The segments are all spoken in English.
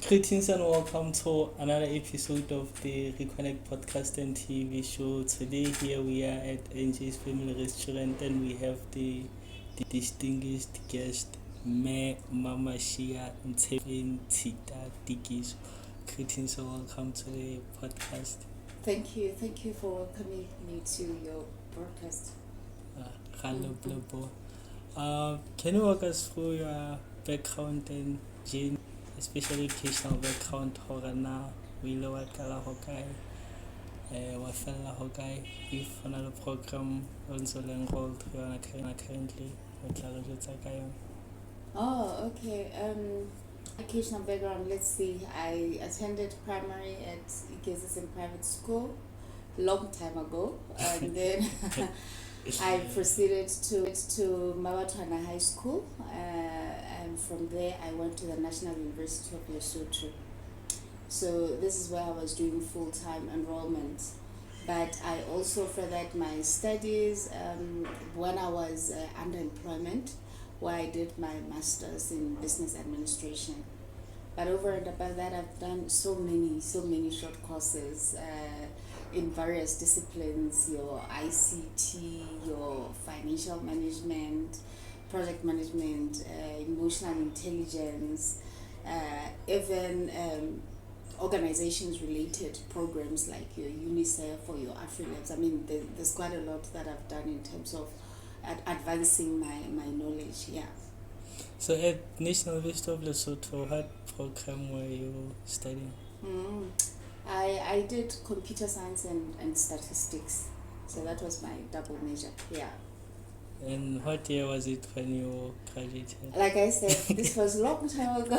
Greetings and welcome to another episode of the Reconnect Podcast and TV Show. Today here we are at Njays Family Restaurant and we have the distinguished guest, Mamashiya Ntsepeng Ts'ita Tikiso. Greetings and welcome to the podcast. Thank you for welcoming me to your broadcast. Can you walk us through your background and journey, especially educational background? Hore na o ile wa qala ho kae, wa fella ho kae, if on a program also enrolled you are currently o tla re jwetsa ka yona? Oh, okay. Educational background, let's see. I attended primary at Njays in private school long time ago, and then I proceeded to Mabatwana High School, and from there I went to the National University of Lesotho. So this is where I was doing full-time enrollment. But I also furthered my studies when I was under employment, where I did my master's in business administration. But over and above that, I've done so many short courses in various disciplines: your ICT, your financial management, project management, emotional intelligence, even organizations related programs like your UNICEF or your AfriLabs. I mean, there's quite a lot that I've done in terms of advancing my knowledge. Yeah. So at National University of Lesotho, what program were you studying? I did computer science and statistics. So that was my double major. Yeah. And what year was it when you graduated? Like I said, this was a long time ago.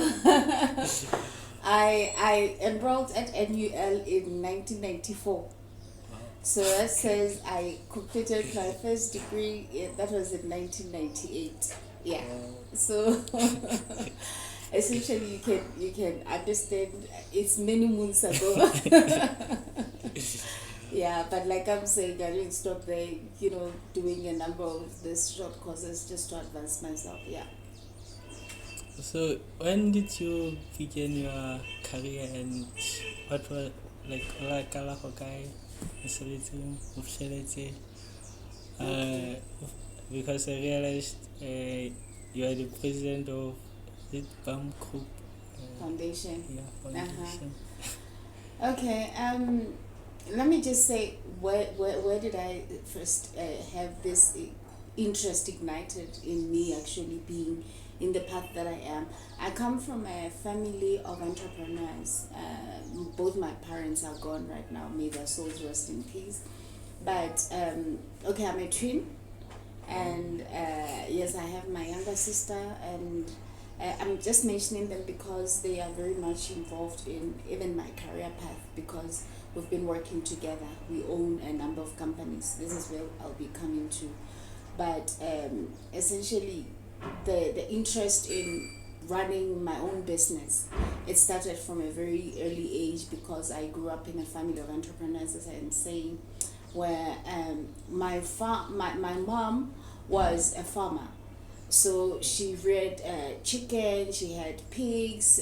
I enrolled at NUL in 1994. Wow. So that says I completed my first degree, that was in 1998. Yeah. So essentially you can understand it's many moons ago. Yeah, but like I'm saying, I didn't stop there, doing a number of these short courses just to advance myself. Yeah. So when did you begin your career and what were because I realized you are the president of the BAM Group Foundation. Yeah, foundation. Okay. Let me just say where did I first have this interest ignited in me actually being in the path that I am. I come from a family of entrepreneurs. Both my parents are gone right now. May their souls rest in peace. But okay, I'm a twin, and yes, I have my younger sister, and I'm just mentioning them because they are very much involved in even my career path, because we've been working together. We own a number of companies. This is where I'll be coming to. But essentially, the interest in running my own business, it started from a very early age, because I grew up in a family of entrepreneurs, as I am saying, where my mom was a farmer. So she reared chicken, she had pigs.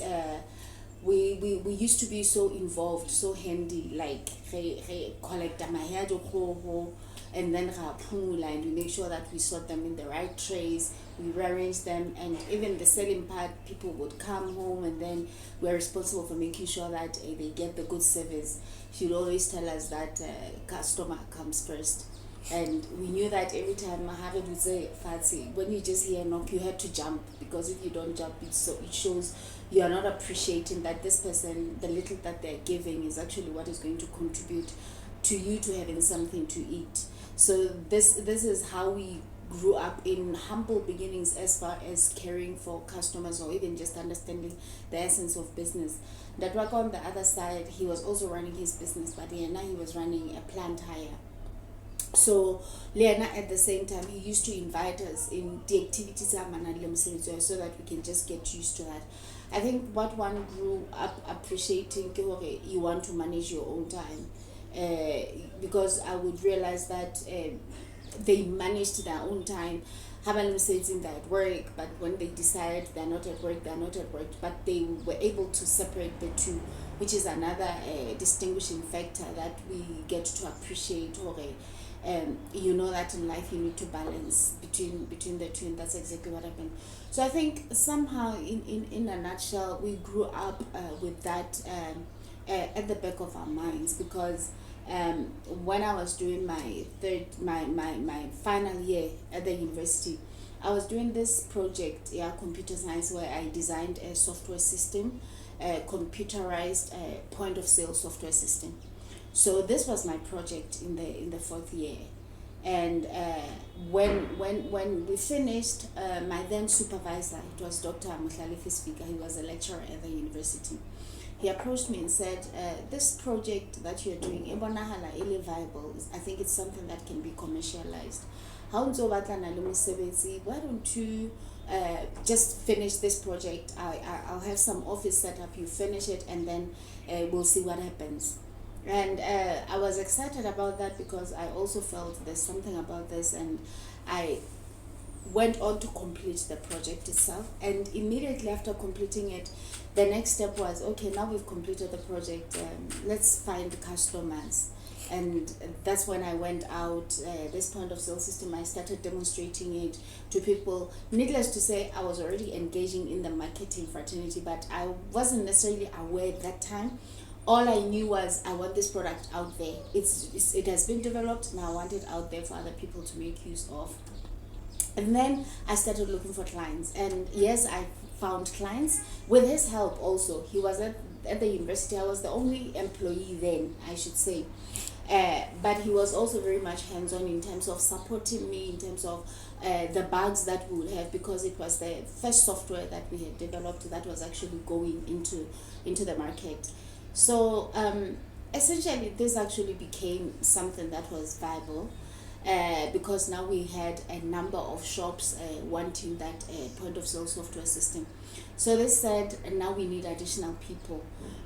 We used to be so involved, so handy, like collect and then and we make sure that we sort them in the right trays, we rearrange them, and even the selling part, people would come home and then we're responsible for making sure that they get the good service. She would always tell us that customer comes first. And we knew that every time Maharid would say, Fatsi, when you just hear a knock, you had to jump, because if you don't jump, it shows you are not appreciating that this person, the little that they're giving, is actually what is going to contribute to you to having something to eat. So this is how we grew up, in humble beginnings as far as caring for customers, or even just understanding the essence of business. That work on the other side, he was also running his business, but now he was running a plant hire. So Leana, at the same time, he used to invite us in the activities so that we can just get used to that. I think what one grew up appreciating, you want to manage your own time, because I would realize that they managed their own time. they're at work, but when they decide they're not at work, they're not at work. But they were able to separate the two, which is another distinguishing factor that we get to appreciate. You know that in life you need to balance between the two, and that's exactly what happened. So I think somehow, in a nutshell, we grew up with that at the back of our minds, because when I was doing my final year at the university, I was doing this project, computer science, where I designed a software system, a computerized point of sale software system. So this was my project in the fourth year, and when we finished, my then supervisor, it was Dr. Muhlalifi Speaker, he was a lecturer at the university. He approached me and said, this project that you're doing, Ebonahala ile viable. I think it's something that can be commercialized. Why don't you just finish this project? I'll have some office set up, you finish it, and then we'll see what happens. And I was excited about that, because I also felt there's something about this, and I went on to complete the project itself. And immediately after completing it, the next step was, okay, now we've completed the project, let's find customers. And that's when I went out, this point of sale system, I started demonstrating it to people. Needless to say, I was already engaging in the marketing fraternity, but I wasn't necessarily aware at that time. All I knew was, I want this product out there. It has been developed, now I want it out there for other people to make use of. And then I started looking for clients. And yes, I found clients with his help also. He was at the university. I was the only employee then, I should say. But he was also very much hands-on in terms of supporting me, in terms of the bugs that we would have, because it was the first software that we had developed that was actually going into the market. So essentially, this actually became something that was viable, because now we had a number of shops wanting that point of sale software system. So they said, now we need additional people.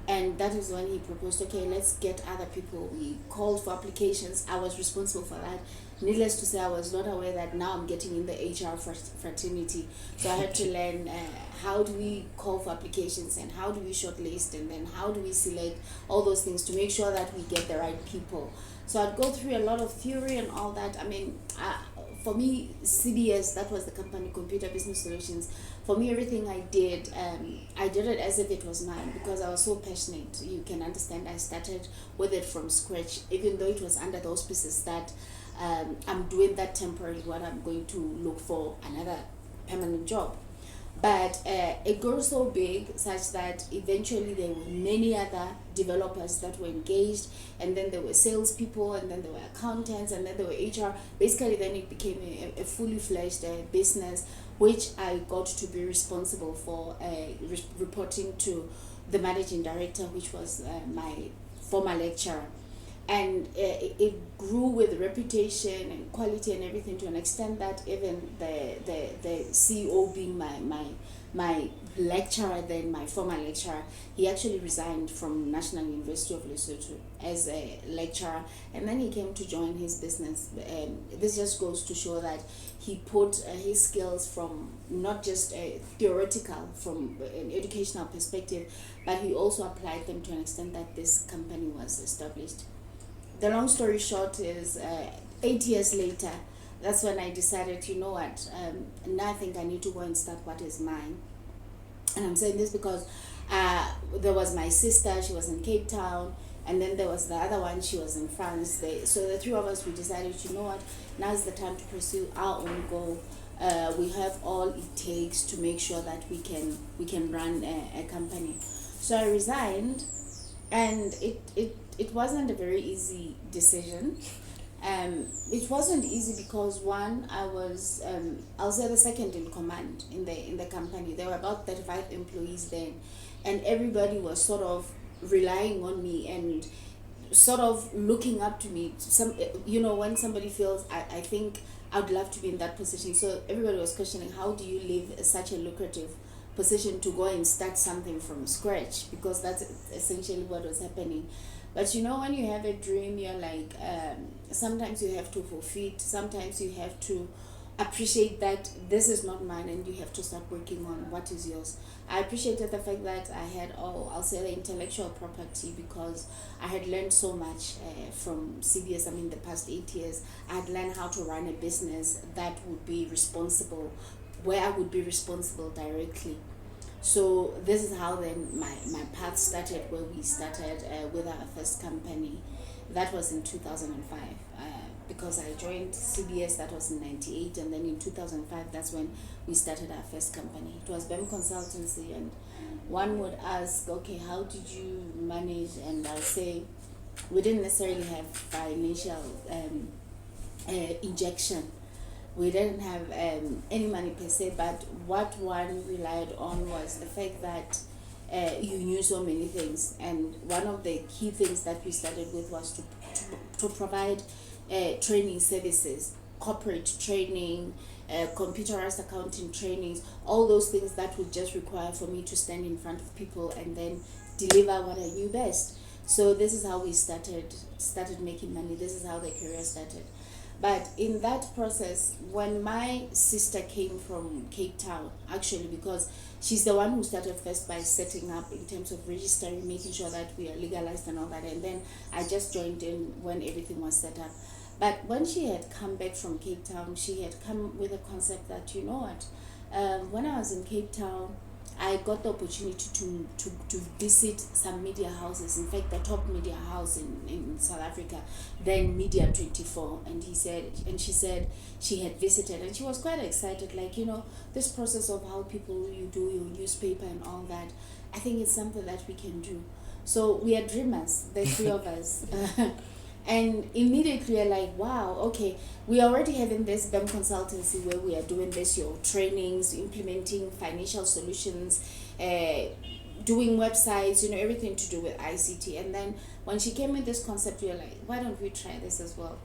And that is when he proposed, okay, let's get other people. We called for applications. I was responsible for that. Needless to say, I was not aware that now I'm getting in the HR fraternity. So I had to learn how do we call for applications, and how do we shortlist, and then how do we select, all those things to make sure that we get the right people. So I'd go through a lot of theory and all that. I mean, for me, CBS, that was the company, Computer Business Solutions. For me, everything I did it as if it was mine, because I was so passionate. You can understand, I started with it from scratch, even though it was under the auspices that I'm doing that temporarily while I'm going to look for another permanent job. But it grew so big such that eventually there were many other developers that were engaged, and then there were salespeople, and then there were accountants, and then there were HR. Basically, then it became a fully fledged business, which I got to be responsible for reporting to the managing director, which was my former lecturer. And it grew with reputation and quality and everything, to an extent that even the CEO, being my lecturer then, my former lecturer, he actually resigned from National University of Lesotho as a lecturer, and then he came to join his business. This just goes to show that he put his skills from not just theoretical, from an educational perspective, but he also applied them to an extent that this company was established. The long story short is, 8 years later, that's when I decided, you know what, now I think I need to go and start what is mine. And I'm saying this because there was my sister, she was in Cape Town, and then there was the other one, she was in France. So the three of us, we decided, you know what, now is the time to pursue our own goal. We have all it takes to make sure that we can run a company. So I resigned, and it wasn't a very easy decision. It wasn't easy because, one, I was I'll say the second in command in the company. There were about 35 employees then, and everybody was sort of relying on me and sort of looking up to me. When somebody feels, I think I'd love to be in that position. So everybody was questioning, how do you leave such a lucrative position to go and start something from scratch? Because that's essentially what was happening. But when you have a dream, you're like, sometimes you have to fulfill it, sometimes you have to appreciate that this is not mine and you have to start working on what is yours. I appreciated the fact that I had, I'll say the intellectual property, because I had learned so much from CBS. I mean, the past 8 years, I had learned how to run a business that would be responsible, where I would be responsible directly. So this is how then my path started, where we started with our first company. That was in 2005. Because I joined CBS, that was in 98, and then in 2005, that's when we started our first company. It was BEM Consultancy, and one would ask, okay, how did you manage? And I'll say, we didn't necessarily have financial injection. We didn't have any money per se, but what one relied on was the fact that you knew so many things. And one of the key things that we started with was to provide training services, corporate training, computerized accounting trainings, all those things that would just require for me to stand in front of people and then deliver what I knew best. So this is how we started making money. This is how the career started. But in that process, when my sister came from Cape Town, actually, because she's the one who started first by setting up in terms of registering, making sure that we are legalized and all that, and then I just joined in when everything was set up. But when she had come back from Cape Town, she had come with a concept that, you know what, when I was in Cape Town, I got the opportunity to visit some media houses. In fact, the top media house in South Africa, then Media 24. And she said she had visited, and she was quite excited. Like, you know, this process of how people, you do your newspaper and all that, I think it's something that we can do. So we are dreamers, the three of us. And immediately we're like, wow, okay, we are already having this BEM consultancy where we are doing this, your trainings, implementing financial solutions, doing websites, you know, everything to do with ICT. And then when she came with this concept, we were like, why don't we try this as well?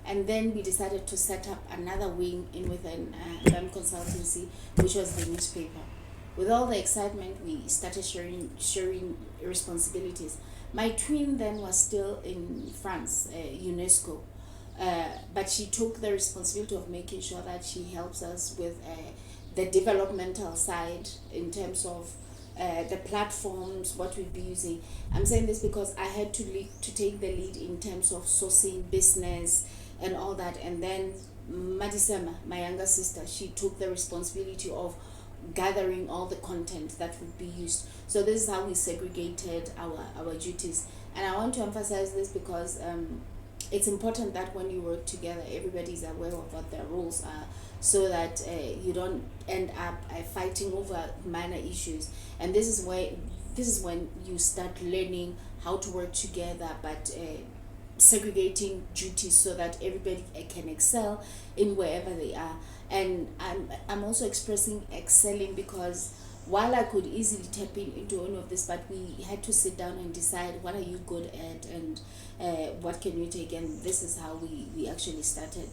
And then we decided to set up another wing in within BEM consultancy, which was the newspaper. With all the excitement, we started sharing responsibilities. My twin then was still in France, UNESCO, but she took the responsibility of making sure that she helps us with the developmental side in terms of the platforms, what we'd be using. I'm saying this because I had to take the lead in terms of sourcing business and all that. And then Madisema, my younger sister, she took the responsibility of gathering all the content that would be used. So this is how we segregated our duties. And I want to emphasize this because it's important that when you work together, everybody is aware of what their roles are, so that you don't end up fighting over minor issues. And this is when you start learning how to work together, but segregating duties so that everybody can excel in wherever they are. And I'm also expressing excelling because while I could easily tap into any of this, but we had to sit down and decide what are you good at and what can you take, and this is how we actually started.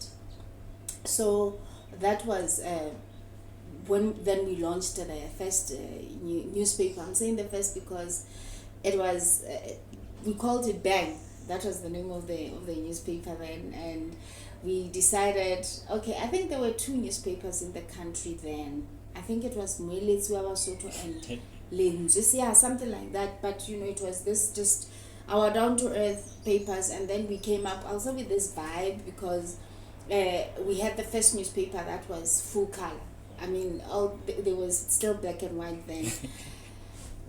So that was when then we launched the first newspaper. I'm saying the first because it was we called it Bang. That was the name of the newspaper then, and we decided, okay, I think there were 2 newspapers in the country then. I think it was Mwelezi Lesotho and Njays, yeah, something like that. But you know, it was this just our down to earth papers, and then we came up also with this vibe because we had the first newspaper that was full color. I mean, there was still black and white then.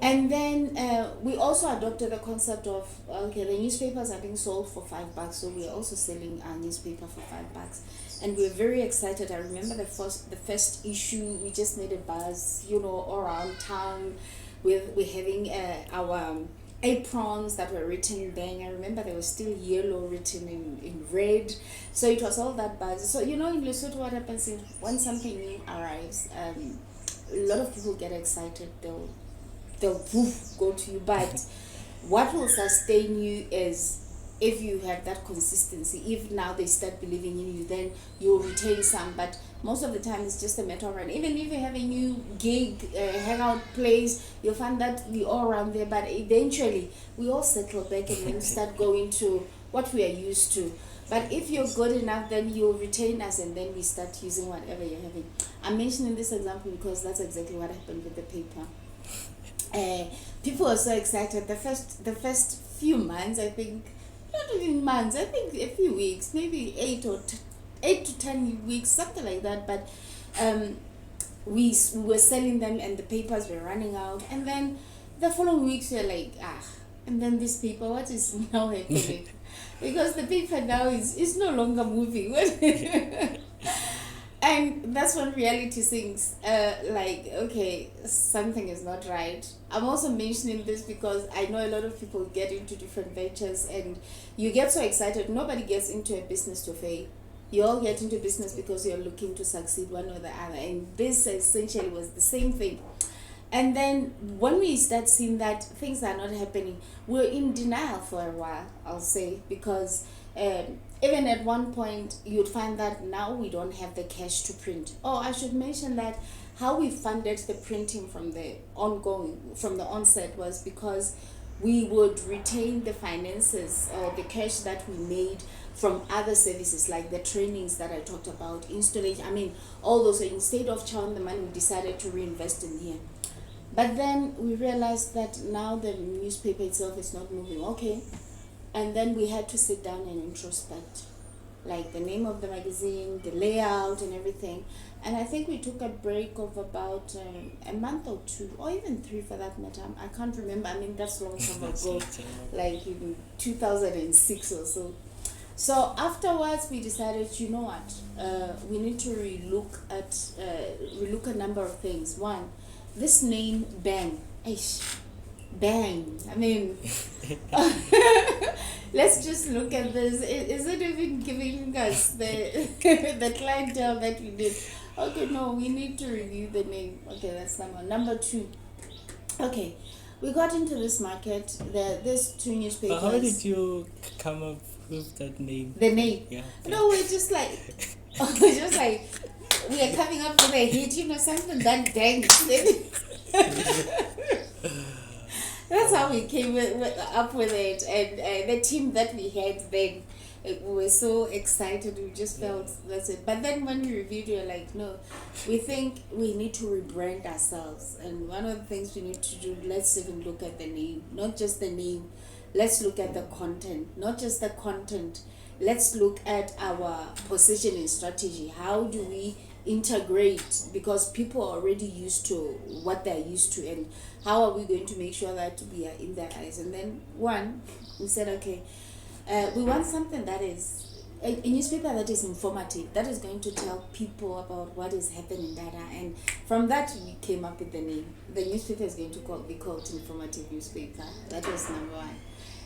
And then we also adopted the concept of, okay, the newspapers are being sold for $5, so we're also selling our newspaper for $5. And we're very excited. I remember the first issue, we just made a buzz, you know, all around town. We're having our aprons that were written Bang. I remember there was still yellow written in red. So it was all that buzz. So, you know, in Lesotho, what happens is when something new arrives, a lot of people get excited. They'll woof, go to you. But what will sustain you is if you have that consistency. If now they start believing in you, then you'll retain some. But most of the time it's just a matter of run. Even if you have a new gig, hangout place, you'll find that we all around there. But eventually we all settle back and then start going to what we are used to. But if you're good enough, then you'll retain us, and then we start using whatever you're having. I'm mentioning this example because that's exactly what happened with the paper. People were so excited. The first few months, I think, not even months, I think a few weeks, maybe 8 to 10 weeks, something like that. But we were selling them, and the papers were running out. And then the following weeks, we were like, and then this paper, what is now happening? Because the paper now is no longer moving. And that's when reality sinks. Okay, something is not right. I'm also mentioning this because I know a lot of people get into different ventures, and you get so excited. Nobody gets into a business to fail. You all get into business because you're looking to succeed one or the other. And this essentially was the same thing. And then when we start seeing that things are not happening, we're in denial for a while, I'll say, because even at one point you'd find that now we don't have the cash to print. Oh, I should mention that how we funded the printing from the onset was because we would retain the finances or the cash that we made from other services, like the trainings that I talked about, installation, all those. So instead of chowing the money, we decided to reinvest in here. But then we realized that now the newspaper itself is not moving. Okay. And then we had to sit down and introspect, like the name of the magazine, the layout and everything. And I think we took a break of about a month or 2, or even 3 for that matter. I can't remember. That's long time ago, like in 2006 or so. So afterwards, we decided, you know what, we need to relook a number of things. One, this name, Bang. Bang. Let's just look at this. Is it even giving us the the clientele that we did? Okay, no, we need to review the name. Okay, that's number 2. Okay, we got into this market. There's 2 newspapers. How did you come up with that name? The name? Yeah. No, we're just like, we are coming up with a hit, something that dangs. That's how we came up with it. And the team that we had then, we were so excited. We just felt that's it. But then when we reviewed, we were like, no, we think we need to rebrand ourselves. And one of the things we need to do, let's even look at the name. Not just the name. Let's look at the content. Not just the content. Let's look at our positioning strategy. How do we integrate? Because people are already used to what they're used to, and how are we going to make sure that we are in their eyes? And then we said, okay, we want something that is a newspaper that is informative, that is going to tell people about what is happening in data. And from that we came up with the name. The newspaper is going to be called Informative Newspaper. That was number 1.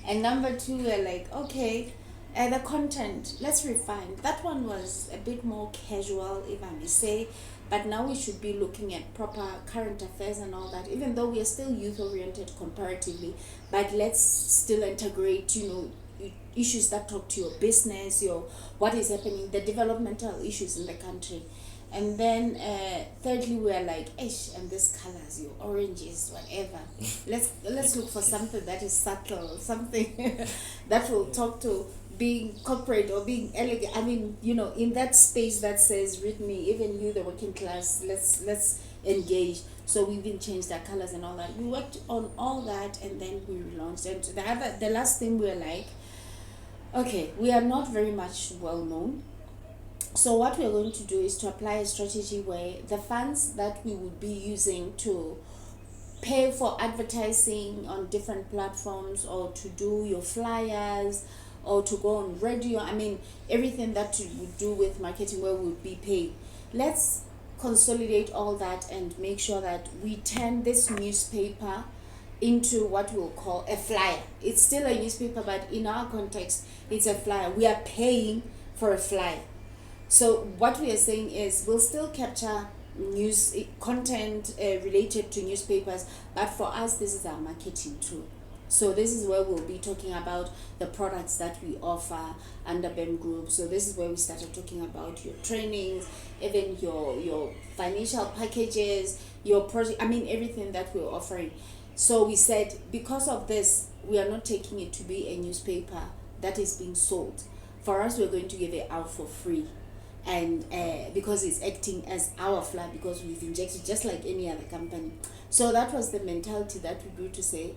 And number 2, we're like, okay, the content, let's refine. That one was a bit more casual, if I may say, but now we should be looking at proper current affairs and all that, even though we are still youth-oriented comparatively, but let's still integrate, issues that talk to your business, what is happening, the developmental issues in the country. And then thirdly, we are like, and these colors, your oranges, whatever. Let's look for something that is subtle, something that will talk to being corporate or being elegant. In that space that says, read me, even you, the working class, let's engage. So we even changed our colors and all that. We worked on all that, and then we relaunched. And the last thing we were like, okay, we are not very much well known. So what we're going to do is to apply a strategy where the funds that we would be using to pay for advertising on different platforms, or to do your flyers, or to go on radio, everything that you would do with marketing where we would be paid. Let's consolidate all that and make sure that we turn this newspaper into what we'll call a flyer. It's still a newspaper, but in our context, it's a flyer. We are paying for a flyer. So what we are saying is we'll still capture news content related to newspapers, but for us, this is our marketing tool. So this is where we'll be talking about the products that we offer under BEM Group. So this is where we started talking about your trainings, even your financial packages, your project, everything that we're offering. So we said, because of this, we are not taking it to be a newspaper that is being sold. for us, we're going to give it out for free. And because it's acting as our flag, because we've injected just like any other company. So that was the mentality that we grew to say,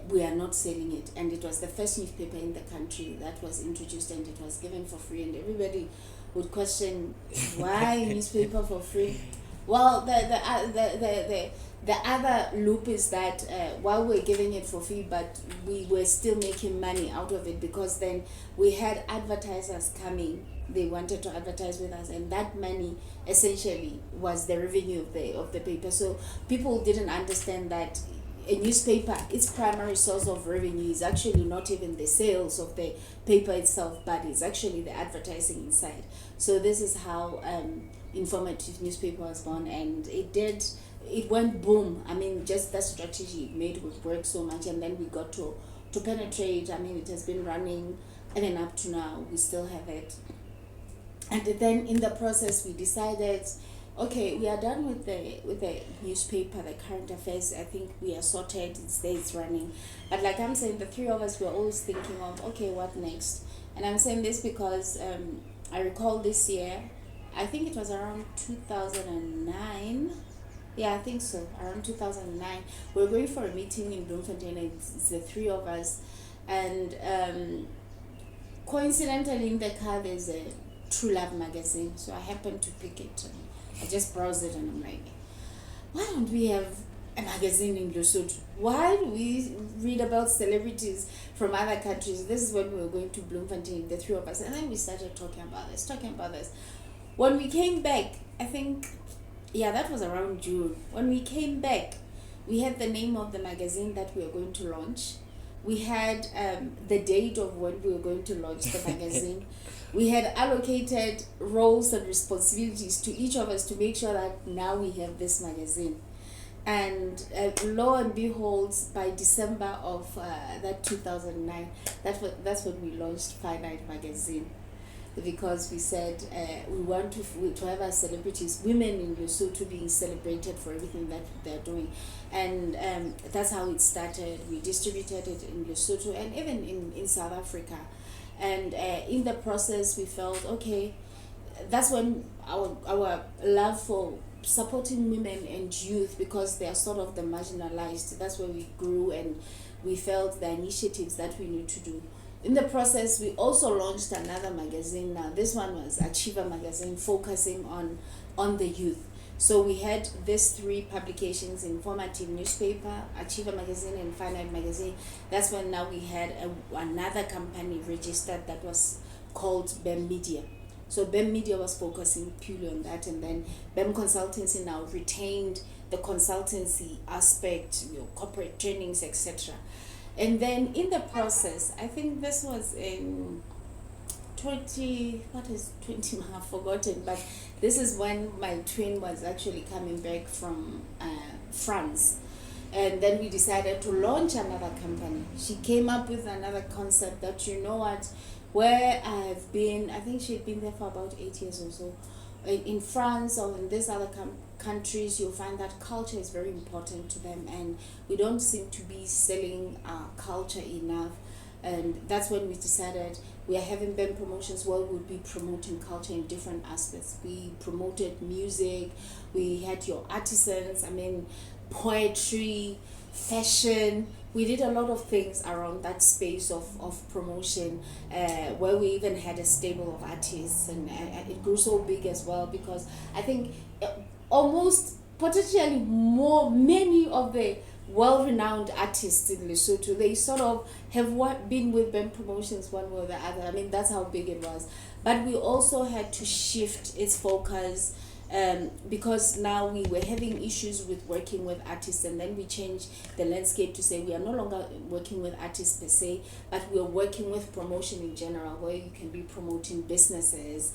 we are not selling it. And it was the first newspaper in the country that was introduced, and it was given for free. And everybody would question, why newspaper for free? Well, the other loop is that while we're giving it for free, but we were still making money out of it, because then we had advertisers coming. They wanted to advertise with us, and that money essentially was the revenue of the paper. So people didn't understand that a newspaper, its primary source of revenue is actually not even the sales of the paper itself, but it's actually the advertising inside. So this is how informative newspaper was born, and it went boom. I mean, just that strategy made it work so much, and then we got to penetrate. I mean, it has been running, and then up to now we still have it. And then in the process we decided, okay, we are done with the newspaper, the current affairs. I think we are sorted, it's running. But like I'm saying, the three of us were always thinking of, okay, what next? And I'm saying this because I recall this year, I think it was around 2009. Yeah, I think so, around 2009. We were going for a meeting in Bloemfontein, and it's the three of us. And coincidentally in the car there's a True Love magazine. So I happened to pick it, and I just browsed it, and I'm like, why don't we have a magazine in Lesotho? Why do we read about celebrities from other countries? This is when we were going to Bloemfontein, the three of us, and then we started talking about this. When we came back, I think, yeah, that was around June. When we came back, we had the name of the magazine that we were going to launch. We had the date of when we were going to launch the magazine. We had allocated roles and responsibilities to each of us to make sure that now we have this magazine. And lo and behold, by December of that 2009, that's when we launched Finite Magazine. Because we said we want to have our celebrities, women in Lesotho, being celebrated for everything that they're doing. And that's how it started. We distributed it in Lesotho and even in South Africa. And in the process, we felt, okay, that's when our love for supporting women and youth, because they are sort of the marginalized, that's where we grew, and we felt the initiatives that we need to do. In the process, we also launched another magazine. Now, this one was Achiever Magazine, focusing on the youth. So we had these three publications: informative newspaper, Achiever Magazine, and Finite Magazine. That's when now we had another company registered that was called BEM Media. So BEM Media was focusing purely on that, and then BEM Consultancy now retained the consultancy aspect, corporate trainings, etc. And then in the process, I think this was in 20, I've forgotten, but this is when my twin was actually coming back from France. And then we decided to launch another company. She came up with another concept that, you know what, where I've been, I think she'd been there for about 8 years or so. In France or in these other countries, you'll find that culture is very important to them, and we don't seem to be selling our culture enough. And that's when we decided we are having BEM promotions where we'll be promoting culture in different aspects. We promoted music, we had your artisans, I mean, poetry, fashion. We did a lot of things around that space of promotion, where we even had a stable of artists, and it grew so big as well, because I think almost potentially many of the well-renowned artists in Lesotho, they sort of have been with BEM promotions one way or the other. I mean, that's how big it was. But we also had to shift its focus, because now we were having issues with working with artists, and then we changed the landscape to say we are no longer working with artists per se, but we are working with promotion in general, where you can be promoting businesses,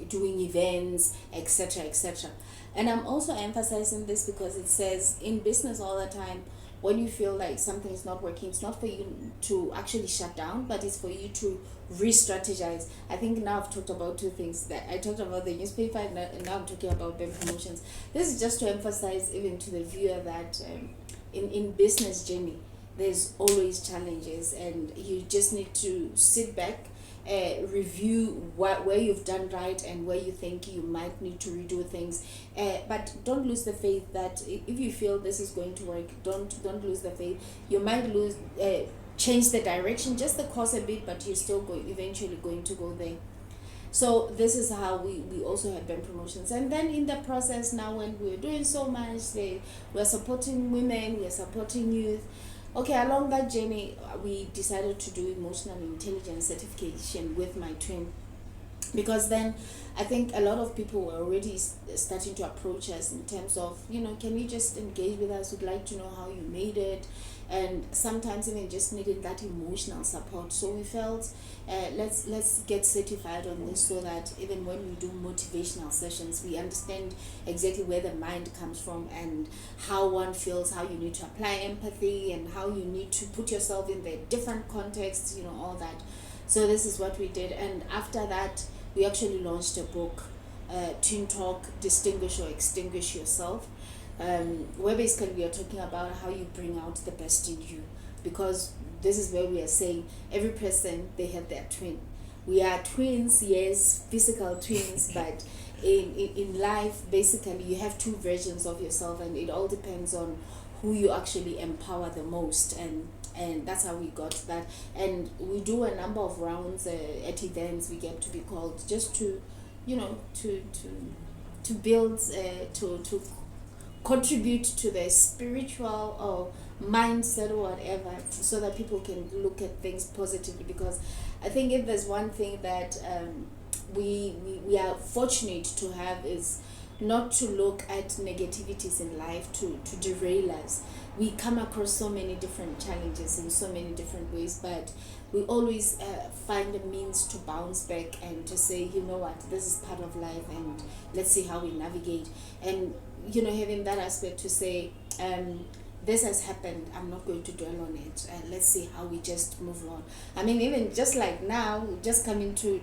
doing events, etc., etc. And I'm also emphasizing this because it says in business all the time, when you feel like something is not working, it's not for you to actually shut down, but it's for you to re-strategize. I think now I've talked about two things. That I talked about the newspaper, and now I'm talking about BEM promotions. This is just to emphasize even to the viewer that in business journey, there's always challenges, and you just need to sit back review where you've done right and where you think you might need to redo things. But don't lose the faith that if you feel this is going to work, don't lose the faith. You might change the direction, just the course a bit, but you're still eventually going to go there. So this is how we also had BEM promotions. And then in the process now, when we're doing so much, we're supporting women, we're supporting youth. Okay, along that journey, we decided to do emotional intelligence certification with my twin. Because then I think a lot of people were already starting to approach us in terms of, can you just engage with us? We'd like to know how you made it. And sometimes even just needed that emotional support. So we felt, let's get certified on this, so that even when we do motivational sessions, we understand exactly where the mind comes from and how one feels, how you need to apply empathy and how you need to put yourself in the different contexts, all that. So this is what we did. And after that, we actually launched a book, Teen Talk, Distinguish or Extinguish Yourself, where basically we are talking about how you bring out the best in you. Because this is where we are saying every person, they have their twin. We are twins, yes, physical twins, but in life, basically, you have two versions of yourself, and it all depends on who you actually empower the most. And that's how we got that. And we do a number of rounds at events. We get to be called just to build, to contribute to the spiritual or mindset or whatever, so that people can look at things positively. Because I think if there's one thing that we are fortunate to have, is not to look at negativities in life to derail us. We come across so many different challenges in so many different ways, but we always find a means to bounce back and to say, you know what, this is part of life, and let's see how we navigate. And having that aspect to say, this has happened, I'm not going to dwell on it, let's see how we just move on. I mean, even just like now, just coming to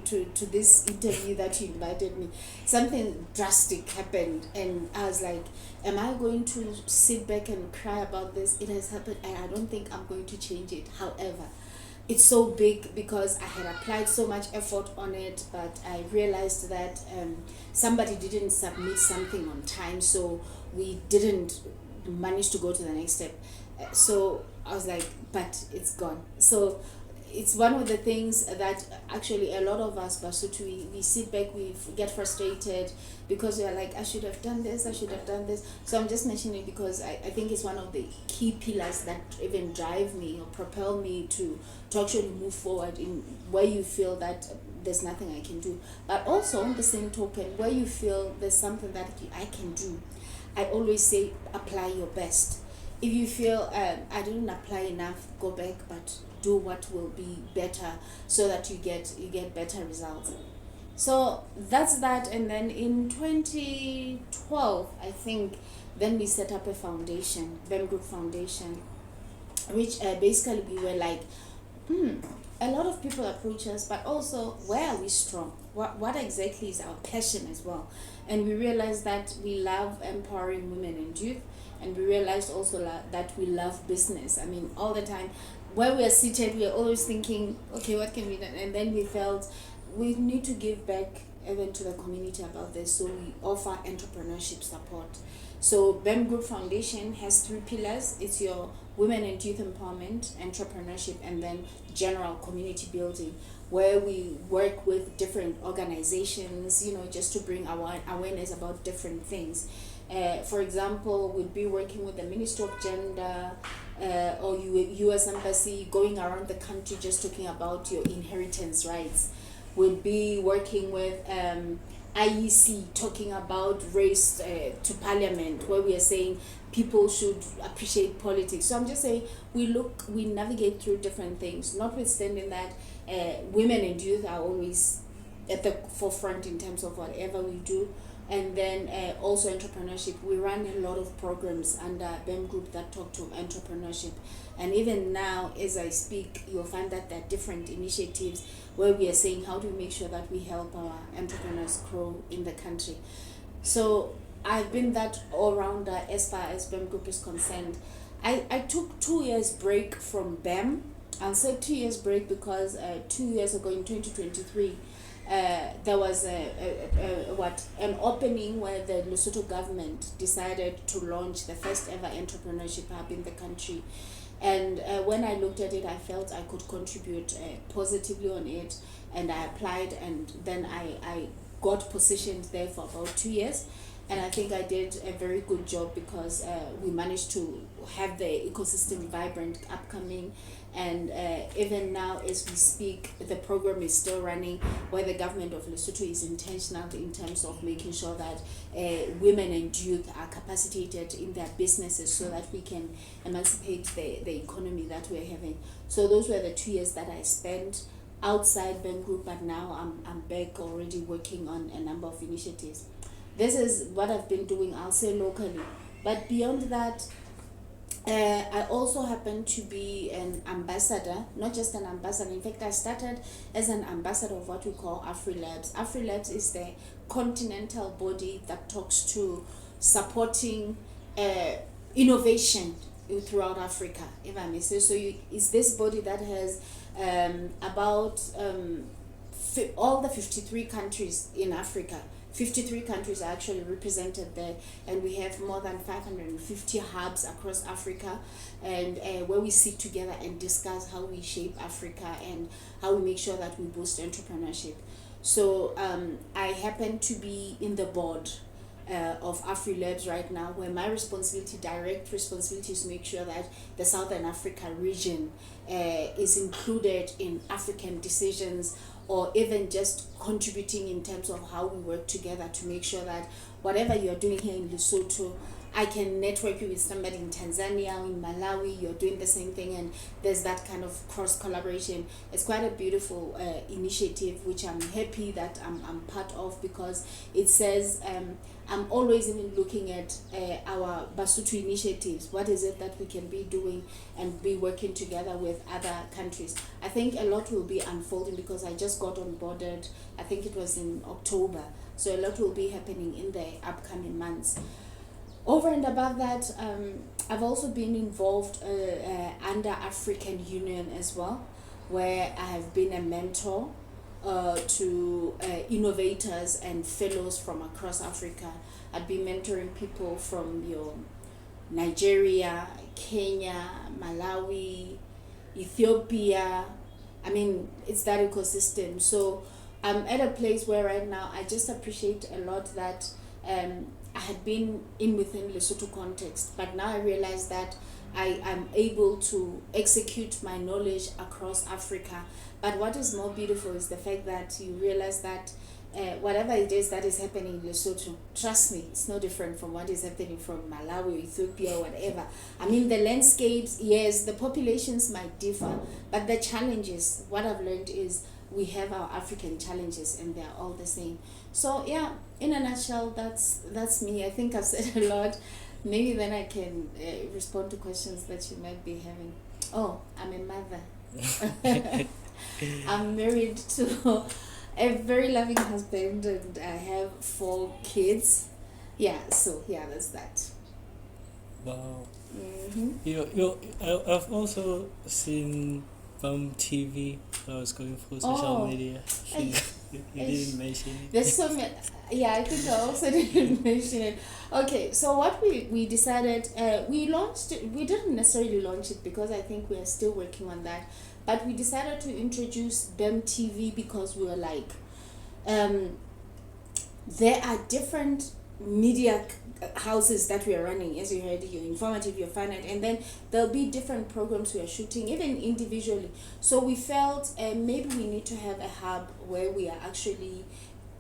this interview that you invited me, something drastic happened, and I was like, am I going to sit back and cry about this? It has happened, and I don't think I'm going to change it. However, it's so big because I had applied so much effort on it, but I realized that somebody didn't submit something on time, so we didn't manage to go to the next step. So I was like, but it's gone. So it's one of the things that actually a lot of us Basotho, we sit back, we get frustrated because we are like, I should have done this. So I'm just mentioning it because I think it's one of the key pillars that even drive me or propel me to actually move forward in where you feel that there's nothing I can do. But also on the same token, where you feel there's something that I can do, I always say apply your best. If you feel I didn't apply enough, go back, but do what will be better so that you get better results. So that's that. And then in 2012, I think, then we set up a foundation, BEM Group Foundation, which basically we were like, a lot of people approach us, but also where are we strong? What exactly is our passion as well? And we realized that we love empowering women and youth, and we realized also that we love business. I mean, all the time, where we are seated, we are always thinking, okay, what can we do? And then we felt we need to give back even to the community about this, so we offer entrepreneurship support. So BEM Group Foundation has 3 pillars. It's your women and youth empowerment, entrepreneurship, and then general community building, where we work with different organizations, just to bring our awareness about different things. For example, we'll be working with the Ministry of Gender or U.S. Embassy, going around the country just talking about your inheritance rights. We'll be working with IEC, talking about race to parliament, where we are saying people should appreciate politics. So I'm just saying we navigate through different things, notwithstanding that women and youth are always at the forefront in terms of whatever we do. And then also entrepreneurship. We run a lot of programs under BEM Group that talk to entrepreneurship. And even now, as I speak, you'll find that there are different initiatives where we are saying, how do we make sure that we help our entrepreneurs grow in the country? So I've been that all-rounder as far as BEM Group is concerned. I took 2 years break from BEM I'll say 2 years break because 2 years ago in 2023, there was an opening where the Lesotho government decided to launch the first ever entrepreneurship hub in the country. And when I looked at it, I felt I could contribute positively on it, and I applied, and then I got positioned there for about 2 years. And I think I did a very good job because we managed to have the ecosystem vibrant, upcoming, and even now as we speak, the program is still running, where the government of Lesotho is intentional in terms of making sure that women and youth are capacitated in their businesses so that we can emancipate the economy that we're having. So those were the 2 years that I spent outside Bank Group, but now I'm back already working on a number of initiatives. This is what I've been doing, I'll say locally. But beyond that, I also happen to be an ambassador, not just an ambassador. In fact, I started as an ambassador of what we call AfriLabs. AfriLabs is the continental body that talks to supporting innovation throughout Africa, if I may say. So it's this body that has about all the 53 countries in Africa. 53 countries are actually represented there, and we have more than 550 hubs across Africa, and where we sit together and discuss how we shape Africa and how we make sure that we boost entrepreneurship. So I happen to be in the board of AfriLabs right now, where my direct responsibility is to make sure that the Southern Africa region is included in African decisions, or even just contributing in terms of how we work together to make sure that whatever you're doing here in Lesotho, I can network you with somebody in Tanzania, in Malawi, you're doing the same thing, and there's that kind of cross collaboration. It's quite a beautiful initiative, which I'm happy that I'm part of, because it says I'm always even looking at our Basotho initiatives. What is it that we can be doing and be working together with other countries? I think a lot will be unfolding because I just got onboarded, I think it was in October. So a lot will be happening in the upcoming months. Over and above that, I've also been involved under African Union as well, where I have been a mentor to innovators and fellows from across Africa. I've been mentoring people from Nigeria, Kenya, Malawi, Ethiopia. I mean, it's that ecosystem. So I'm at a place where right now I just appreciate a lot that I had been within Lesotho context, but now I realize that I am able to execute my knowledge across Africa. But what is more beautiful is the fact that you realize that whatever it is that is happening in Lesotho, trust me, it's no different from what is happening from Malawi or Ethiopia or whatever. I mean, the landscapes, yes, the populations might differ, but the challenges, what I've learned is we have our African challenges and they're all the same. So yeah, in a nutshell, that's me. I think I've said a lot. Maybe then I can respond to questions that you might be having. Oh, I'm a mother. I'm married to a very loving husband, and I have 4 kids. Yeah, so yeah, that's that. Wow. Mm-hmm. I've also seen TV. I was going through social media. You didn't mention it. There's so many. Yeah, I think I also didn't mention it. Okay, so what we decided, we launched it. We didn't necessarily launch it because I think we are still working on that. But we decided to introduce TV because we were like, there are different media houses that we are running, as you heard, your informative, your finite, and then there'll be different programs we are shooting, even individually. So we felt maybe we need to have a hub where we are actually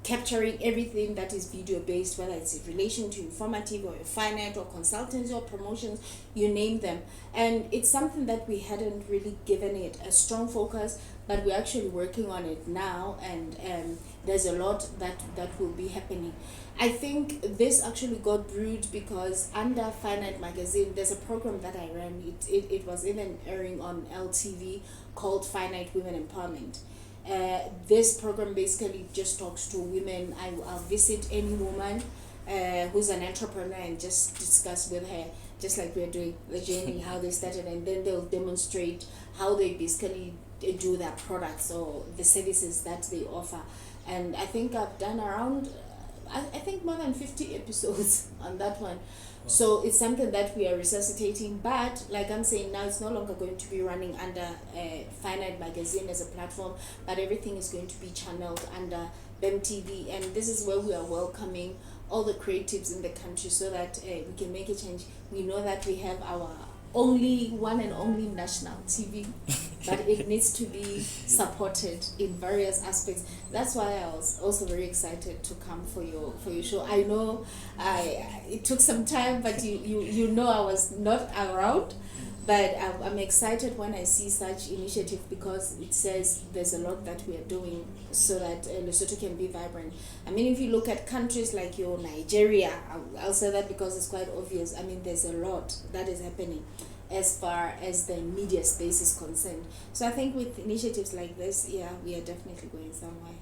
capturing everything that is video based, whether it's in relation to informative or finite or consultancy or promotions, you name them. And it's something that we hadn't really given it a strong focus, but we're actually working on it now, and there's a lot that will be happening. I think this actually got brewed because under Finite Magazine, there's a program that I ran. It was even airing on LTV called Finite Women Empowerment. This program basically just talks to women. I'll visit any woman who's an entrepreneur and just discuss with her just like we're doing the journey, how they started, and then they'll demonstrate how they basically do their products or the services that they offer. And I think I've done around, I think more than 50 episodes on that one. So it's something that we are resuscitating, but like I'm saying now, it's no longer going to be running under Finite Magazine as a platform, but everything is going to be channeled under BEM TV, and this is where we are welcoming all the creatives in the country so that we can make a change. We know that we have our only one and only national TV, but it needs to be supported in various aspects. That's why I was also very excited to come for your show. I know it took some time, but you know I was not around, but I'm excited when I see such initiative, because it says there's a lot that we are doing so that Lesotho can be vibrant. I mean, if you look at countries like your Nigeria, I'll say that because it's quite obvious. I mean, there's a lot that is happening as far as the media space is concerned. So I think with initiatives like this, yeah, we are definitely going somewhere.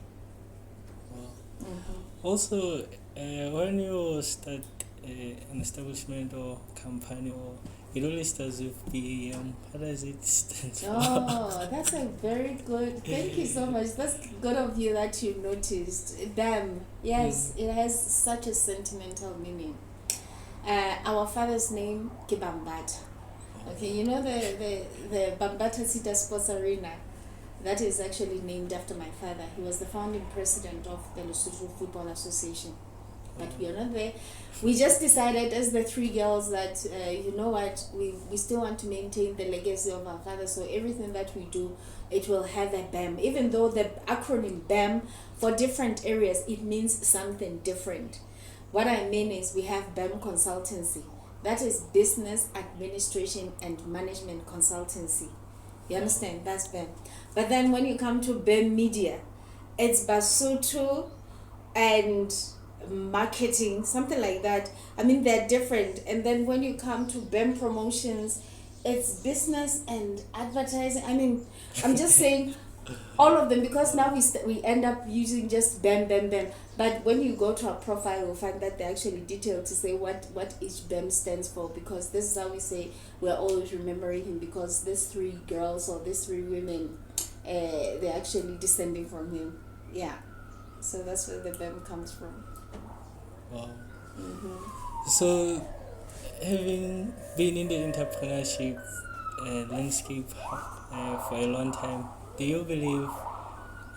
Wow. Also, when you start an establishment or company, or it always starts with BAM. How does it stand for? Oh, that's a very good. Thank you so much. That's good of you that you noticed. BAM. Yes, it has such a sentimental meaning. Our father's name, Kibambata. Okay, you know the Bambata Sita Sports Arena, that is actually named after my father. He was the founding president of the Lesotho Football Association. But we are not there. We just decided as the three girls that, you know what, we still want to maintain the legacy of our father. So everything that we do, it will have a BAM. Even though the acronym BAM, for different areas, it means something different. What I mean is we have BAM Consultancy. That is Business Administration and Management Consultancy. You understand? That's BAM. But then when you come to BAM Media, it's Basotho and marketing, something like that. I mean, they're different. And then when you come to BAM Promotions, it's business and advertising. I mean, I'm just saying all of them, because now we end up using just BAM. But when you go to our profile, you'll find that they're actually detailed to say what each BAM stands for, because this is how we say we're always remembering him, because these three girls or these three women, they're actually descending from him. Yeah. So that's where the BAM comes from. Wow. So, having been in the entrepreneurship landscape for a long time, do you believe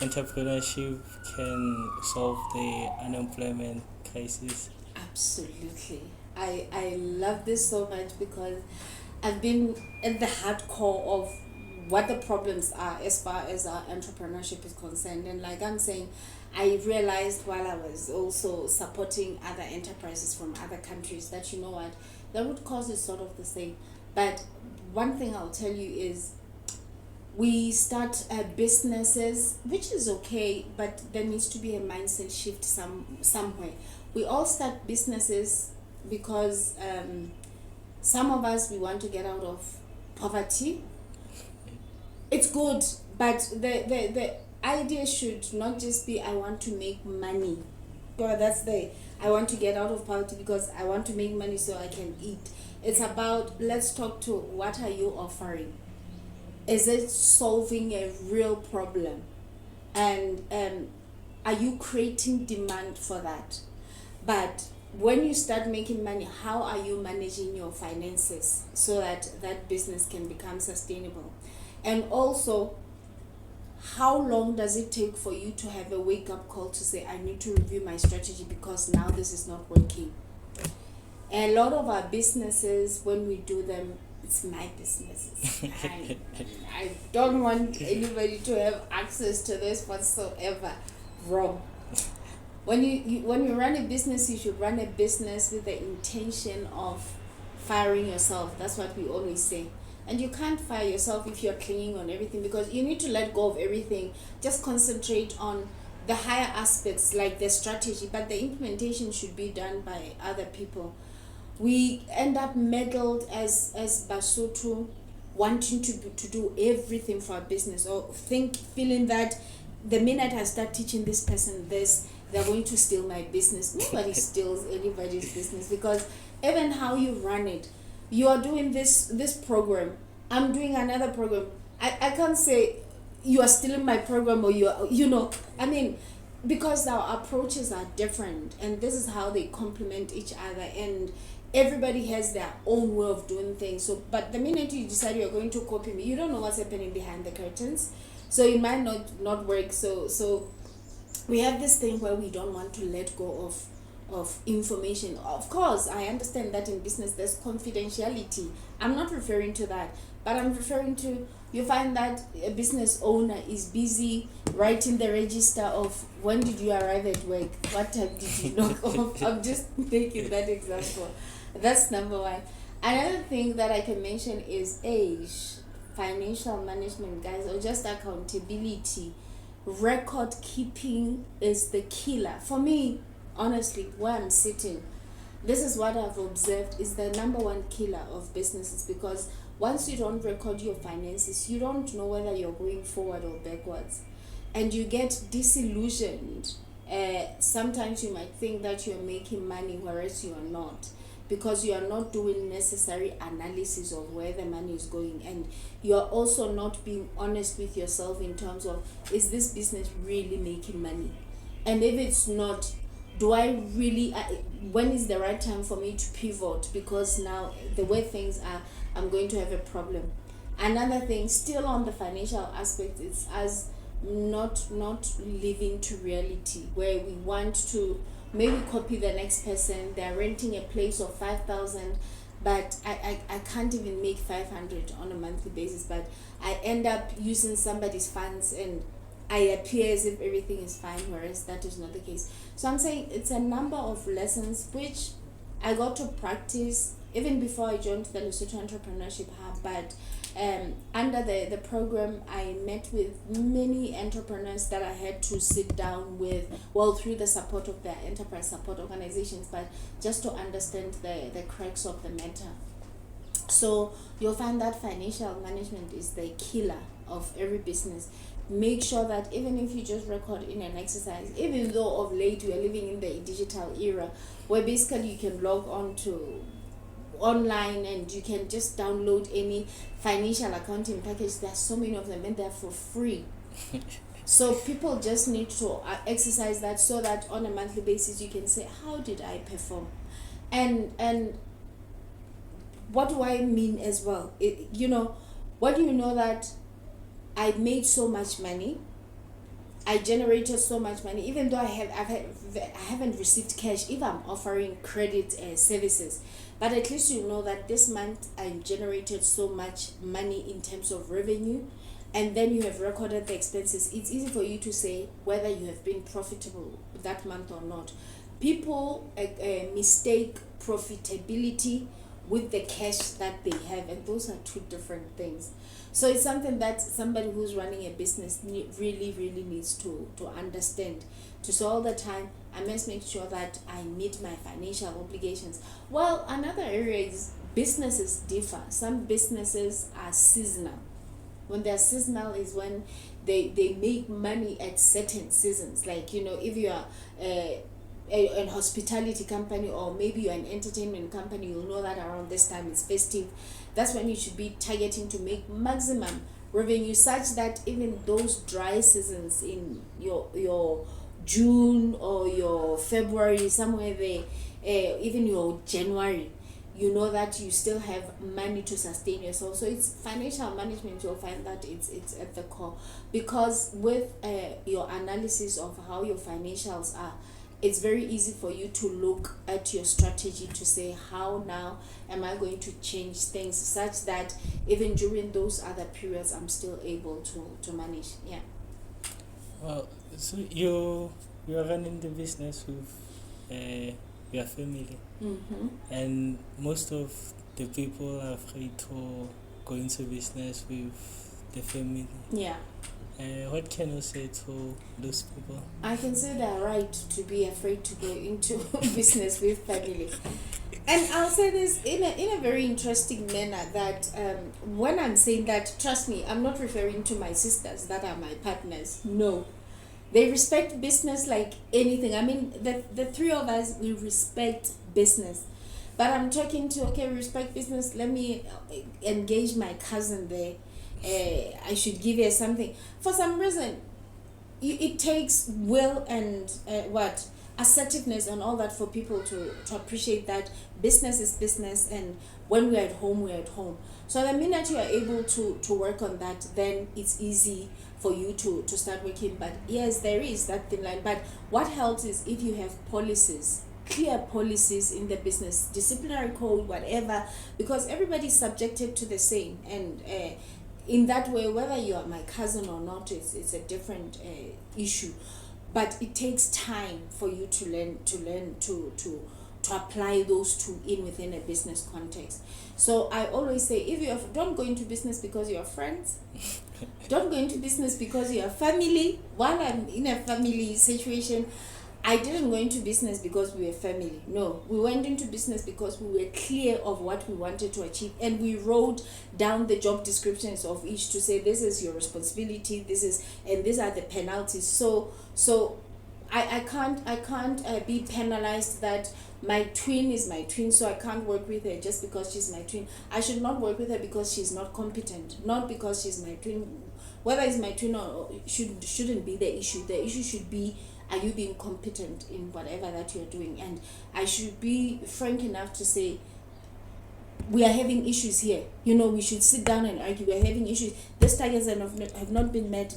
entrepreneurship can solve the unemployment crisis? Absolutely. I love this so much, because I've been at the hardcore of what the problems are as far as our entrepreneurship is concerned. And like I'm saying, I realized while I was also supporting other enterprises from other countries that, you know what, the root cause is sort of the same. But one thing I'll tell you is, we start businesses, which is okay, but there needs to be a mindset shift somewhere. We all start businesses because some of us, we want to get out of poverty. It's good, but the idea should not just be I want to make money. God, I want to get out of poverty because I want to make money so I can eat. It's about, let's talk to what are you offering? Is it solving a real problem? And are you creating demand for that? But when you start making money, how are you managing your finances so that that business can become sustainable? And also, how long does it take for you to have a wake-up call to say, I need to review my strategy because now this is not working? A lot of our businesses, when we do them, it's my businesses. I don't want anybody to have access to this whatsoever. Wrong. When you run a business, you should run a business with the intention of firing yourself. That's what we always say. And you can't fire yourself if you're clinging on everything, because you need to let go of everything. Just concentrate on the higher aspects like the strategy, but the implementation should be done by other people. We end up meddled as Basotho, wanting to do everything for our business, or feeling that the minute I start teaching this person this, they're going to steal my business. Nobody steals anybody's business, because even how you run it, you are doing this program, I'm doing another program. I can't say you are still in my program, or I mean, because our approaches are different, and this is how they complement each other, and everybody has their own way of doing things. So but the minute you decide you're going to copy me, you don't know what's happening behind the curtains, so it might not work. So we have this thing where we don't want to let go of information. Of course, I understand that in business there's confidentiality. I'm not referring to that, but I'm referring to, you find that a business owner is busy writing the register of when did you arrive at work, what time did you log off. I'm just taking that example. That's number one. Another thing that I can mention is age, financial management, guys, or just accountability. Record keeping is the killer for me. Honestly, where I'm sitting, this is what I've observed is the number one killer of businesses, because once you don't record your finances, you don't know whether you're going forward or backwards, and you get disillusioned. Sometimes you might think that you're making money, whereas you are not, because you are not doing necessary analysis of where the money is going, and you are also not being honest with yourself in terms of, is this business really making money? And if it's not, do I really, when is the right time for me to pivot? Because now the way things are, I'm going to have a problem. Another thing, still on the financial aspect, is as not living to reality, where we want to maybe copy the next person. They're renting a place of 5,000, but I can't even make 500 on a monthly basis, but I end up using somebody's funds, and I appear as if everything is fine, whereas that is not the case. So I'm saying it's a number of lessons which I got to practice even before I joined the Lesotho Entrepreneurship Hub. But under the program, I met with many entrepreneurs that I had to sit down with, well, through the support of their enterprise support organizations, but just to understand the cracks of the matter. So you'll find that financial management is the killer of every business. Make sure that even if you just record in an exercise, even though of late we are living in the digital era, where basically you can log on to online and you can just download any financial accounting package. There's so many of them, and they're for free. So people just need to exercise that, so that on a monthly basis you can say, how did I perform? And what do I mean as well? What do you know that I made so much money, I generated so much money, even though I haven't received cash if I'm offering credit services, but at least you know that this month I generated so much money in terms of revenue, and then you have recorded the expenses. It's easy for you to say whether you have been profitable that month or not. People mistake profitability with the cash that they have, and those are two different things. So it's something that somebody who's running a business really needs to understand. So all the time, I must make sure that I meet my financial obligations. Well, another area is businesses differ. Some businesses are seasonal. When they're seasonal is when they make money at certain seasons. Like, if you are an hospitality company, or maybe you're an entertainment company, you'll know that around this time it's festive. That's when you should be targeting to make maximum revenue, such that even those dry seasons in your June or your February, somewhere there, even your January, you know that you still have money to sustain yourself. So it's financial management. You'll find that it's at the core, because with your analysis of how your financials are, it's very easy for you to look at your strategy to say, how now am I going to change things such that even during those other periods I'm still able to manage. Yeah. Well, so you're running the business with your family, and most of the people are afraid to go into business with the family. Yeah. What can you say to those people? I can say they're right to be afraid to go into business with family. And I'll say this in a very interesting manner, that when I'm saying that, trust me, I'm not referring to my sisters that are my partners. No. They respect business like anything. I mean, the three of us, we respect business. But I'm talking to, okay, respect business, let me engage my cousin there. I should give her something. For some reason, it takes will and assertiveness and all that for people to appreciate that business is business, and when we're at home, we're at home. So the minute you are able to work on that, then it's easy for you to start working. But yes, there is that thin line. But what helps is if you have policies, clear policies in the business, disciplinary code, whatever, because everybody is subjected to the same. And in that way, whether you are my cousin or not, it's a different issue. But it takes time for you to learn to apply those two within a business context. So I always say, if you don't go into business because you're friends, don't go into business because you're family. While I'm in a family situation, I didn't go into business because we were family. No, we went into business because we were clear of what we wanted to achieve, and we wrote down the job descriptions of each to say, this is your responsibility, and these are the penalties. So I can't be penalized that my twin is my twin, so I can't work with her just because she's my twin. I should not work with her because she's not competent, not because she's my twin. Whether it's my twin or shouldn't be the issue. The issue should be, are you being competent in whatever that you're doing? And I should be frank enough to say, we are having issues here. We should sit down and argue. We're having issues. These targets have not been met,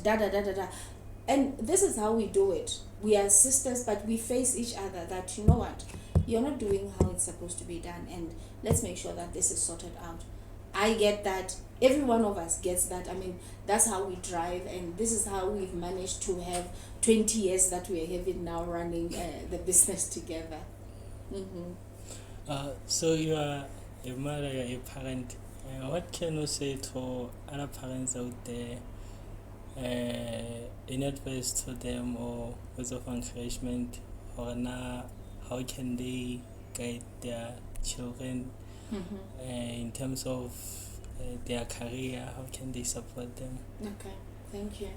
And this is how we do it. We are sisters, but we face each other that, you know what, you're not doing how it's supposed to be done, and let's make sure that this is sorted out. I get that. Every one of us gets that. I mean, that's how we drive, and this is how we've managed to have 20 years that we are having now running the business together. So you are a mother, you're a parent. What can you say to other parents out there? In advice to them or words of encouragement, or now how can they guide their children in terms of their career? How can they support them? Okay, thank you.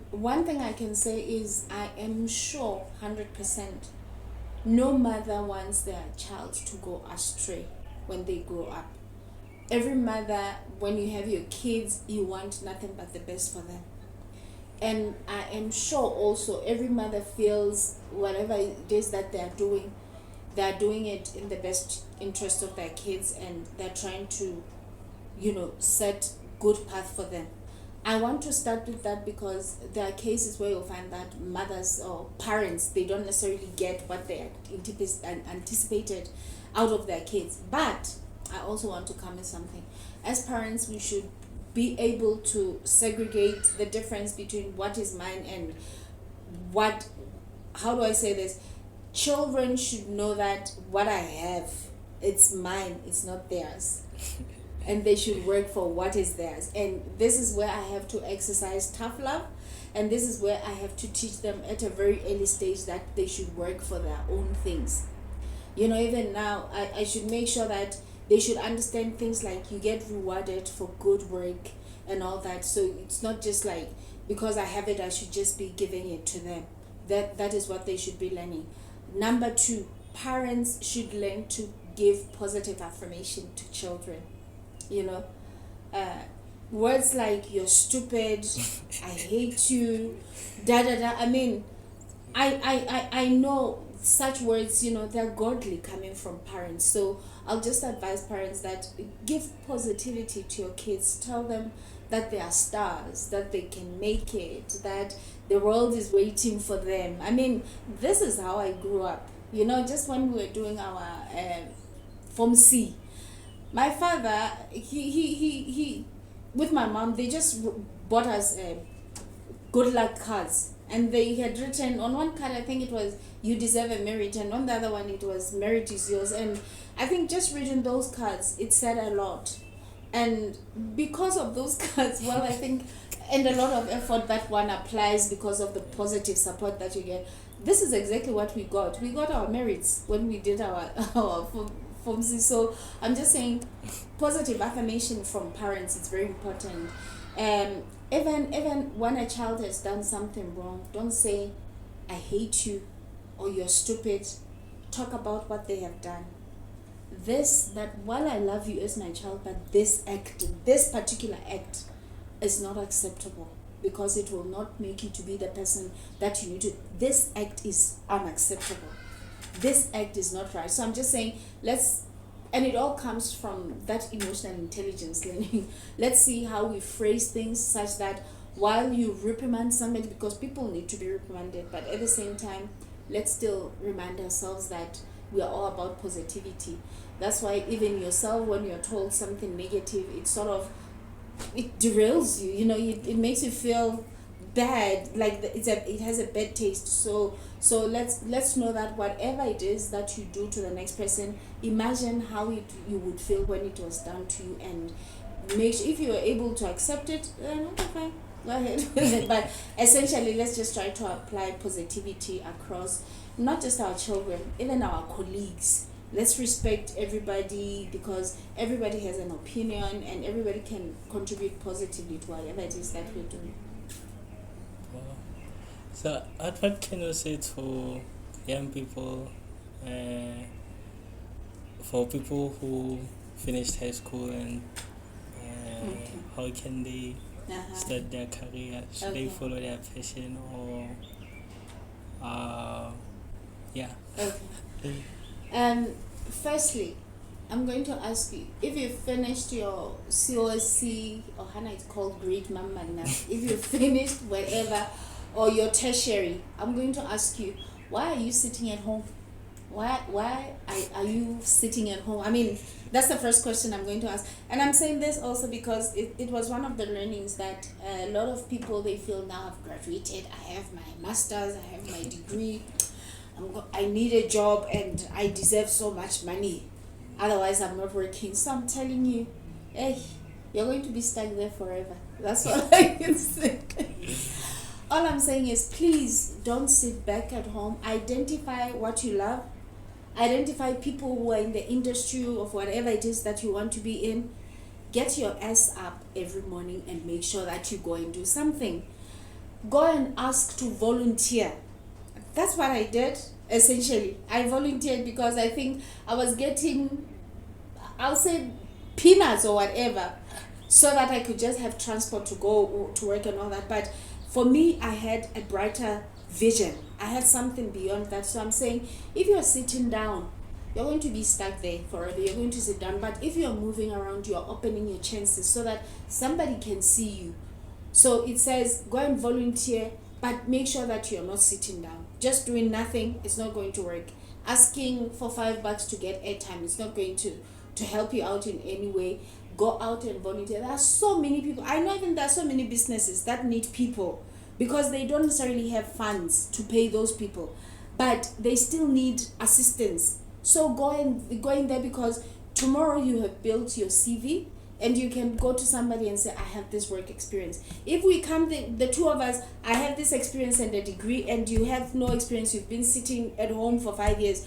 One thing I can say is I am sure 100% no mother wants their child to go astray when they grow up. Every mother, when you have your kids, you want nothing but the best for them. And I am sure also every mother feels whatever it is that they're doing it in the best interest of their kids, and they're trying to, set good path for them. I want to start with that because there are cases where you'll find that mothers or parents, they don't necessarily get what they anticipated out of their kids. But I also want to come with something. As parents, we should be able to segregate the difference between what is mine and how do I say this? Children should know that what I have, it's mine, it's not theirs. And they should work for what is theirs. And this is where I have to exercise tough love. And this is where I have to teach them at a very early stage that they should work for their own things. Even now, I should make sure that they should understand things like you get rewarded for good work and all that. So it's not just like, because I have it, I should just be giving it to them. That is what they should be learning. Number 2, parents should learn to give positive affirmation to children. Words like you're stupid, I hate you, I mean, I know such words, they're godly coming from parents. So I'll just advise parents that give positivity to your kids. Tell them that they are stars, that they can make it, that the world is waiting for them. I mean, this is how I grew up. Just when we were doing our Form C, my father, he with my mom, they just bought us good luck cards. And they had written on one card, I think it was, you deserve a merit, and on the other one it was, merit is yours. And I think just reading those cards, it said a lot. And because of those cards, well, I think, and a lot of effort that one applies because of the positive support that you get, this is exactly what we got. We got our merits when we did our Form C. So I'm just saying, positive affirmation from parents is very important. Even when a child has done something wrong, don't say, I hate you, or you're stupid. Talk about what they have done. that while I love you as my child, but this particular act is not acceptable because it will not make you to be the person that you need to. This act is unacceptable. This act is not right. So I'm just saying, and it all comes from that emotional intelligence learning. Let's see how we phrase things such that while you reprimand somebody, because people need to be reprimanded, but at the same time, let's still remind ourselves that we are all about positivity. That's why even yourself, when you're told something negative, it derails you. It makes you feel bad, like it has a bad taste. So let's know that whatever it is that you do to the next person, imagine how you would feel when it was done to you, and make sure if you are able to accept it, then okay, fine, go ahead with it. But essentially, let's just try to apply positivity across not just our children, even our colleagues. Let's respect everybody, because everybody has an opinion and everybody can contribute positively to whatever it is that we're doing. So, what can you say to young people, for people who finished high school, and how can they start their career? Should they follow their passion, or yeah? Okay. Firstly, I'm going to ask you, if you finished your COSC, or how it's called, grade mama now, if you finished whatever, or your tertiary, I'm going to ask you, why are you sitting at home? Why are you sitting at home? I mean, that's the first question I'm going to ask. And I'm saying this also because it was one of the learnings that a lot of people, they feel, now I've graduated, I have my master's, I have my degree, I need a job and I deserve so much money. Otherwise, I'm not working. So I'm telling you, hey, you're going to be stuck there forever. That's all I can say. All I'm saying is, please don't sit back at home. Identify what you love. Identify people who are in the industry of whatever it is that you want to be in. Get your ass up every morning and make sure that you go and do something. Go and ask to volunteer. That's what I did, essentially. I volunteered because I think I was getting, I'll say, peanuts or whatever, so that I could just have transport to go to work and all that. But for me, I had a brighter vision. I had something beyond that. So I'm saying, if you're sitting down, you're going to be stuck there forever. You're going to sit down. But if you're moving around, you're opening your chances so that somebody can see you. So it says, go and volunteer, but make sure that you're not sitting down. Just doing nothing is not going to work. Asking for $5 to get airtime is not going to help you out in any way. Go out and volunteer. There are so many people. I know even there are so many businesses that need people because they don't necessarily have funds to pay those people, but they still need assistance. So go in there, because tomorrow you have built your CV and you can go to somebody and say, I have this work experience. If we come, the two of us, I have this experience and a degree, and you have no experience, you've been sitting at home for 5 years,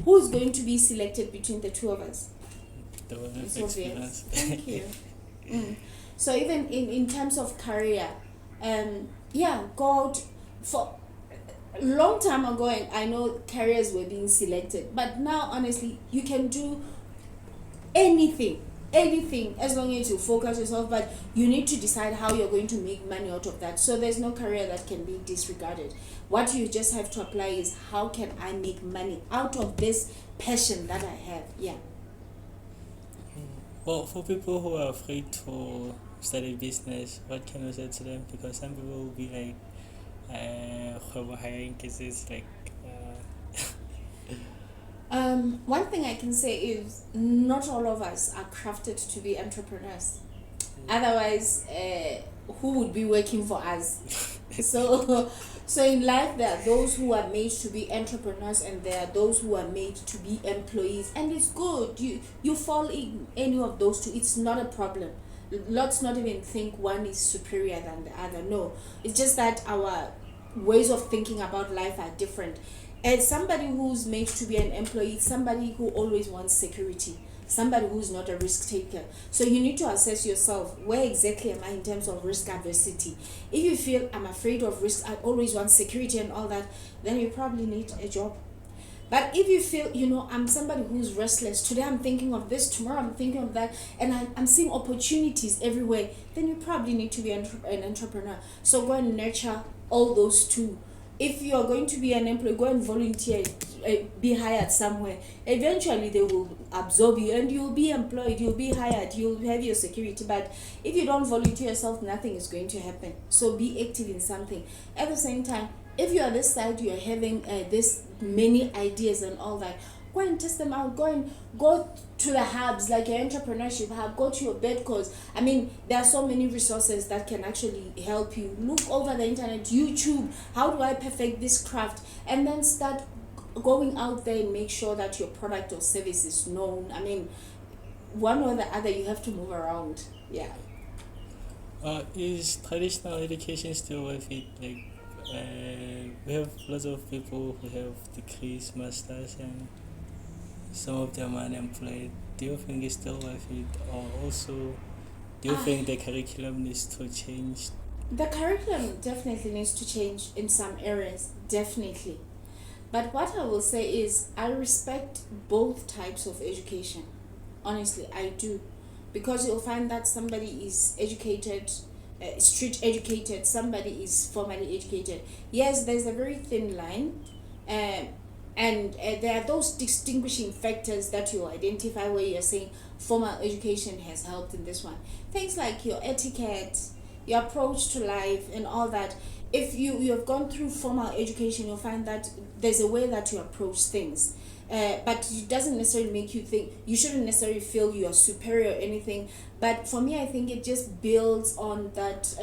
who's going to be selected between the two of us? It's obvious. Thank you. So even in terms of career, go out. For a long time ago, and I know careers were being selected, but now honestly, you can do anything as long as you focus yourself, but you need to decide how you're going to make money out of that. So there's no career that can be disregarded. What you just have to apply is, how can I make money out of this passion that I have? Well, for people who are afraid to study business, what can you say to them? Because some people will be like, one thing I can say is, not all of us are crafted to be entrepreneurs. Otherwise, who would be working for us? So in life, there are those who are made to be entrepreneurs, and there are those who are made to be employees, and it's good. You fall in any of those two. It's not a problem. Let's not even think one is superior than the other. No, it's just that our ways of thinking about life are different. And somebody who's made to be an employee, somebody who always wants security, somebody who's not a risk taker. So you need to assess yourself, where exactly am I in terms of risk adversity? If you feel, I'm afraid of risk, I always want security and all that, then you probably need a job. But if you feel, I'm somebody who's restless, today I'm thinking of this, tomorrow I'm thinking of that, and I'm seeing opportunities everywhere, then you probably need to be an entrepreneur. So go and nurture all those two. If you are going to be an employee, go and volunteer, be hired somewhere. Eventually they will absorb you and you'll be employed, you'll be hired, you'll have your security. But if you don't volunteer yourself, nothing is going to happen. So be active in something. At the same time, if you are this side, you are having this many ideas and all that, go and test them out. Go to the hubs, like your entrepreneurship hub. Go to your bed course. I mean, there are so many resources that can actually help you. Look over the internet, YouTube. How do I perfect this craft? And then start going out there and make sure that your product or service is known. I mean, one or the other, you have to move around. Yeah. Is traditional education still worth it? Like, we have lots of people who have degrees, masters, and some of them are unemployed. Do you think it's still worth it? Or also, do you think the curriculum needs to change? The curriculum definitely needs to change in some areas, definitely. But what I will say is I respect both types of education. Honestly, I do. Because you'll find that somebody is educated, street educated, somebody is formally educated. Yes, there's a very thin line, and there are those distinguishing factors that you identify where you're saying formal education has helped in this one. Things like your etiquette, your approach to life and all that. If you have gone through formal education, you'll find that there's a way that you approach things. But it doesn't necessarily make you think, you shouldn't necessarily feel you are superior or anything. But for me, I think it just builds on that,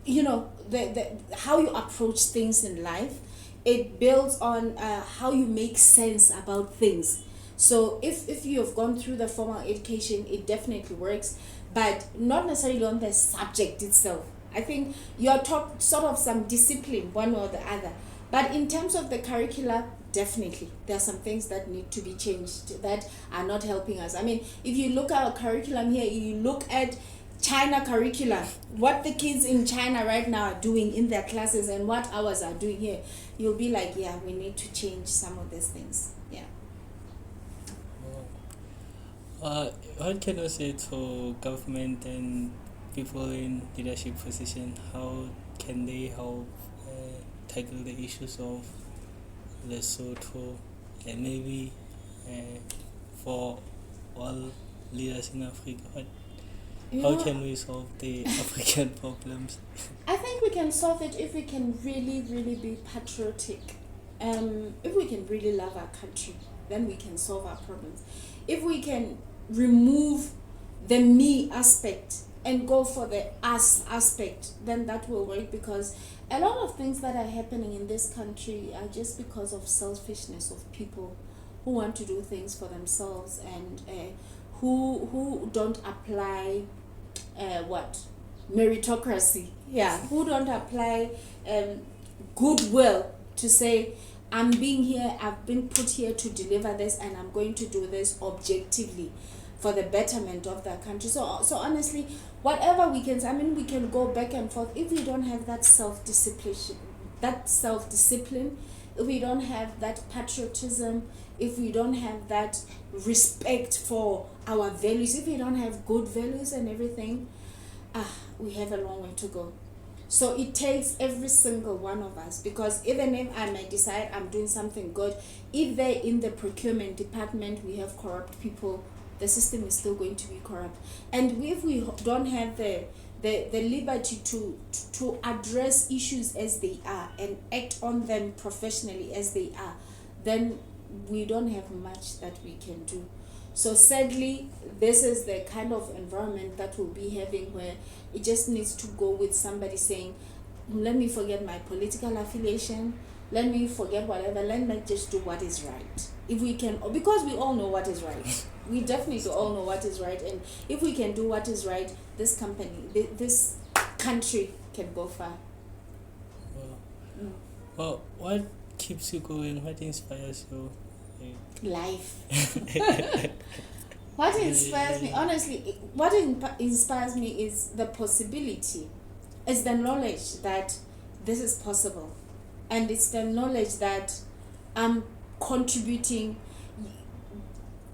the how you approach things in life. It builds on how you make sense about things. So if you have gone through the formal education, it definitely works, but not necessarily on the subject itself. I think you're taught sort of some discipline, one or the other. But in terms of the curricula, definitely, there are some things that need to be changed that are not helping us. I mean, if you look at our curriculum here, you look at China curricula, what the kids in China right now are doing in their classes and what ours are doing here, you'll be like, yeah, we need to change some of these things. Yeah. What can you say to government and people in leadership position? How can they help tackle the issues of Lesotho, and maybe for all leaders in Africa? How can we solve the African problems? I think we can solve it if we can really, really be patriotic. If we can really love our country, then we can solve our problems. If we can remove the me aspect and go for the us aspect, then that will work, because a lot of things that are happening in this country are just because of selfishness of people who want to do things for themselves and who don't apply meritocracy. Yeah, who don't apply goodwill to say, I'm being here, I've been put here to deliver this, and I'm going to do this objectively for the betterment of the country. So honestly, whatever we can, I mean, we can go back and forth. If we don't have that self-discipline, if we don't have that patriotism, if we don't have that respect for our values, if we don't have good values and everything, we have a long way to go. So it takes every single one of us, because even if I may decide I'm doing something good, if they're in the procurement department, we have corrupt people, the system is still going to be corrupt. And if we don't have the liberty to address issues as they are and act on them professionally as they are, then we don't have much that we can do. So sadly, this is the kind of environment that we'll be having, where it just needs to go with somebody saying, let me forget my political affiliation, let me forget whatever, let me just do what is right. If we can, because we all know what is right. We definitely all know what is right. And if we can do what is right, this country can go far. Well, what keeps you going? What inspires you? Life. What inspires me, honestly, what inspires me is the possibility. It's the knowledge that this is possible. And it's the knowledge that I'm contributing.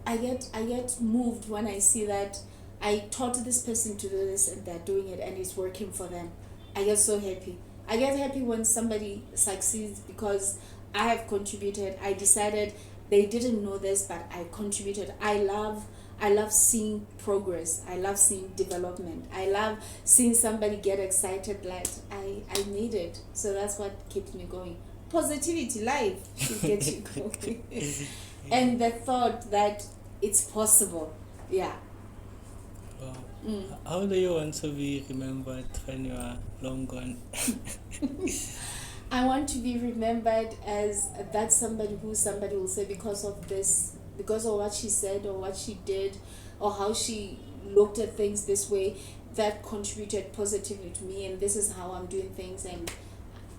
I get moved when I see that I taught this person to do this and they're doing it and it's working for them. I get so happy. I get happy when somebody succeeds because I have contributed. I decided they didn't know this, but I contributed. I love seeing progress. I love seeing development. I love seeing somebody get excited like I made it. So that's what keeps me going. Positivity, life should get you going. And the thought that it's possible. Yeah. Wow. How do you want to be remembered when you are long gone? I want to be remembered as that somebody who somebody will say because of this, because of what she said or what she did or how she looked at things this way, that contributed positively to me, and this is how I'm doing things. And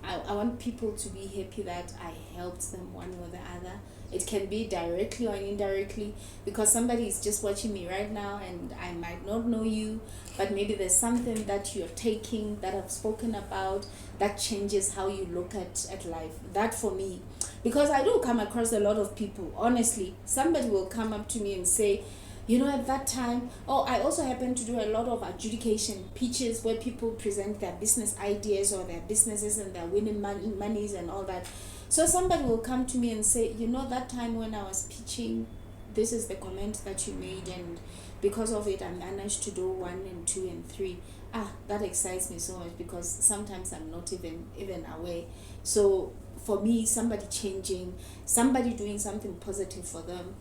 I want people to be happy that I helped them one way or the other. It can be directly or indirectly, because somebody is just watching me right now and I might not know you, but maybe there's something that you're taking that I've spoken about that changes how you look at life. That for me, because I do come across a lot of people, honestly, somebody will come up to me and say, you know, at that time, I also happen to do a lot of adjudication pitches where people present their business ideas or their businesses and their winning monies and all that. So somebody will come to me and say, you know, that time when I was pitching, this is the comment that you made, and because of it, I managed to do 1 and 2 and 3. That excites me so much, because sometimes I'm not even aware. So for me, somebody changing, somebody doing something positive for them,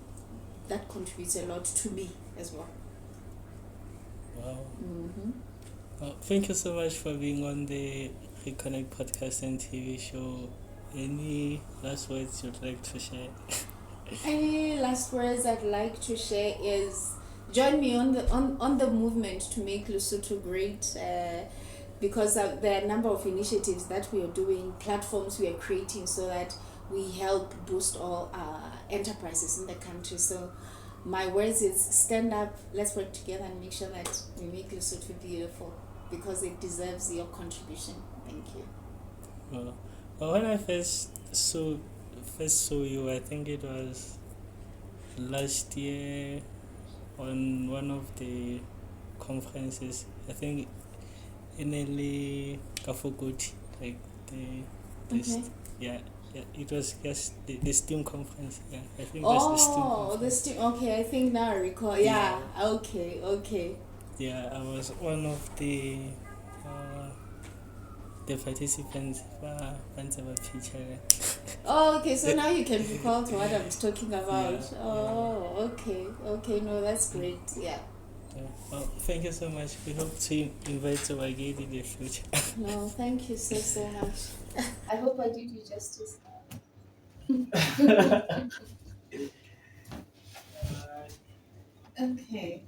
that contributes a lot to me as well. Wow. Thank you so much for being on the Reconnect Podcast and TV Show. Any last words you'd like to share? Any last words I'd like to share is join me on the movement to make Lesotho great, because there are a number of initiatives that we are doing, platforms we are creating so that we help boost all enterprises in the country. So my words is stand up, let's work together and make sure that we make Lesotho beautiful, because it deserves your contribution. Thank you. Well, when I first saw you, I think it was last year on one of the conferences. I think in LA Kafokoti, like it was just the STEAM conference. Yeah, I think that's the STEAM conference. The STEAM. Okay, I think now I recall. Yeah. Okay. Yeah, I was one of the participants Okay, so now you can recall to what I was talking about. Okay, no, that's great. Yeah. Well, thank you so much. We hope to invite you again in the future. No, thank you so much. I hope I did you justice. Okay.